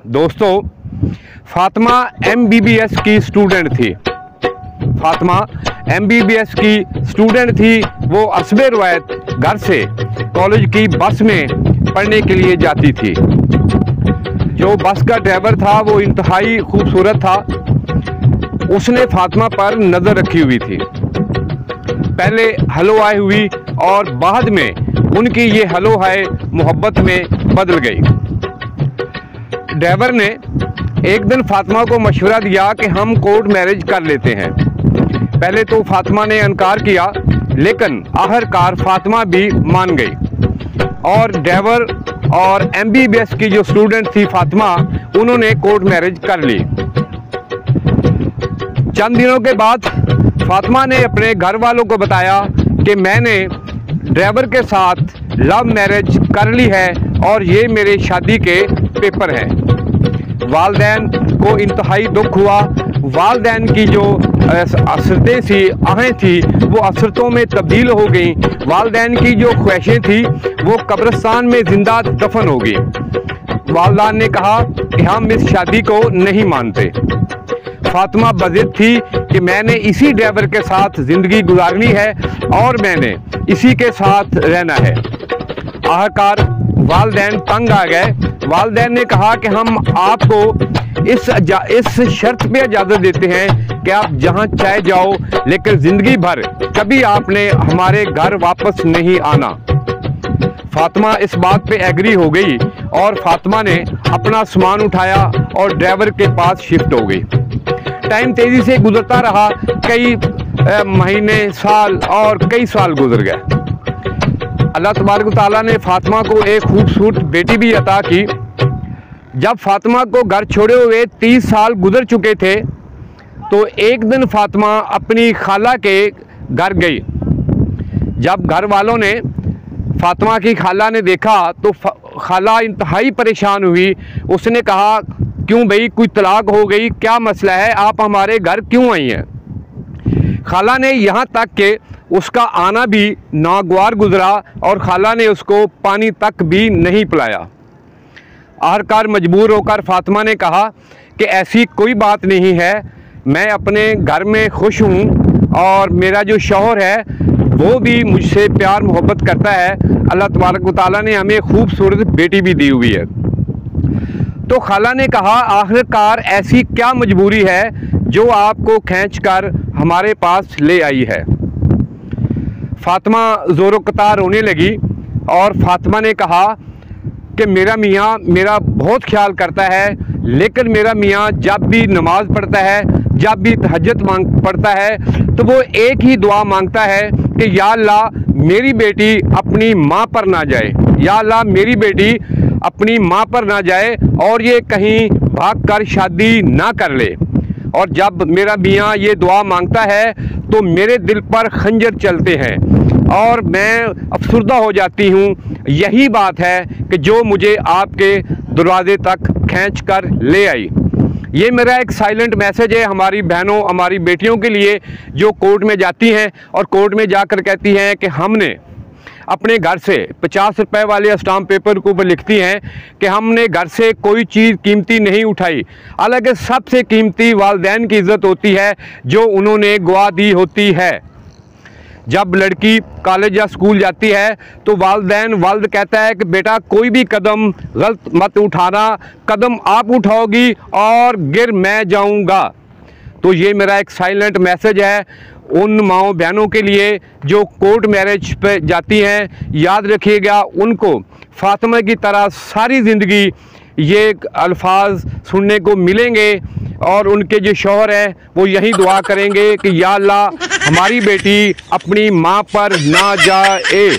दोस्तों, फातिमा MBBS की student थी। फातिमा MBBS की स्टूडेंट थी। वो असबे रवायत घर से कॉलेज की बस में पढ़ने के लिए जाती थी। जो बस का ड्राइवर था वो इंतहाई खूबसूरत था। उसने फातिमा पर नज़र रखी हुई थी। पहले हेलो हाय हुई और बाद में उनकी ये हेलो हाय मोहब्बत में बदल गई। ड्राइवर ने एक दिन फातिमा को मशवरा दिया कि हम कोर्ट मैरिज कर लेते हैं। पहले तो फातिमा ने इनकार किया, लेकिन आखिरकार फातिमा भी मान गई और ड्राइवर और MBBS की जो स्टूडेंट थी फातिमा, उन्होंने कोर्ट मैरिज कर ली। चंद दिनों के बाद फातिमा ने अपने घर वालों को बताया कि मैंने ड्राइवर के साथ लव मैरिज कर ली है और ये मेरे शादी के पेपर हैं। वालिदैन को इंतहाई दुख हुआ। वालिदैन की जो असरतें थी, आहें थी, वो असरतों में तब्दील हो गई। वालिदैन की जो ख्वाहिशें थी वो कब्रिस्तान में जिंदा दफन हो गई। वालिदैन ने कहा कि हम इस शादी को नहीं मानते। फातिमा बज़िद थी कि मैंने इसी ड्राइवर के साथ ज़िंदगी गुजारनी है और मैंने इसी के साथ रहना है। आखिरकार वालिदैन तंग आ गए। वालिदैन ने कहा कि हम आपको इस शर्त पे इजाज़त देते हैं कि आप जहां चाहे जाओ, लेकिन ज़िंदगी भर कभी आपने हमारे घर वापस नहीं आना। फातिमा इस बात पे एग्री हो गई और फातिमा ने अपना सामान उठाया और ड्राइवर के पास शिफ्ट हो गई। टाइम तेज़ी से गुजरता रहा। कई महीने, साल और कई साल गुजर गए। अल्लाह तबारक व तआला ने फातिमा को एक खूबसूरत बेटी भी अता की। जब फातिमा को घर छोड़े हुए 30 साल गुजर चुके थे, तो एक दिन फातिमा अपनी खाला के घर गई। जब घर वालों ने फातिमा की खाला ने देखा तो खाला इंतहाई परेशान हुई। उसने कहा, क्यों भाई, कोई तलाक हो गई, क्या मसला है, आप हमारे घर क्यों आई हैं? खाला ने यहाँ तक कि उसका आना भी नागवार गुजरा और खाला ने उसको पानी तक भी नहीं पिलाया। आखिरकार मजबूर होकर फातिमा ने कहा कि ऐसी कोई बात नहीं है, मैं अपने घर में खुश हूँ और मेरा जो शौहर है वो भी मुझसे प्यार मोहब्बत करता है। अल्लाह तबारक व तआला ने हमें खूबसूरत बेटी भी दी हुई है। तो खाला ने कहा, आखिरकार ऐसी क्या मजबूरी है जो आपको खींचकर हमारे पास ले आई है? फातिमा ज़ोरो कतार रोने लगी और फातिमा ने कहा कि मेरा मियाँ मेरा बहुत ख्याल करता है, लेकिन मेरा मियाँ जब भी नमाज़ पढ़ता है, जब भी तहज्जुद पढ़ता है, तो वो एक ही दुआ मांगता है कि या अल्लाह मेरी बेटी अपनी माँ पर ना जाए, या अल्लाह मेरी बेटी अपनी माँ पर ना जाए और ये कहीं भाग कर शादी ना कर ले। और जब मेरा मियाँ ये दुआ मांगता है तो मेरे दिल पर खंजर चलते हैं और मैं अफसुर्दा हो जाती हूँ। यही बात है कि जो मुझे आपके दरवाज़े तक खींच कर ले आई। ये मेरा एक साइलेंट मैसेज है हमारी बहनों, हमारी बेटियों के लिए जो कोर्ट में जाती हैं और कोर्ट में जाकर कहती हैं कि हमने अपने घर से 50 रुपए वाले स्टाम्प पेपर के ऊपर लिखती हैं कि हमने घर से कोई चीज़ कीमती नहीं उठाई। हालांकि सबसे कीमती वालिदैन की इज़्ज़त होती है जो उन्होंने गवा दी होती है। जब लड़की कॉलेज या स्कूल जाती है तो वालिद कहता है कि बेटा कोई भी कदम गलत मत उठाना, कदम आप उठाओगी और गिर मैं जाऊंगा। तो ये मेरा एक साइलेंट मैसेज है उन माओ बहनों के लिए जो कोर्ट मैरिज पे जाती हैं। याद रखिएगा, उनको फातिमा की तरह सारी ज़िंदगी ये अल्फाज सुनने को मिलेंगे और उनके जो शौहर हैं वो यही दुआ करेंगे कि या अल्लाह हमारी बेटी अपनी माँ पर ना जाए।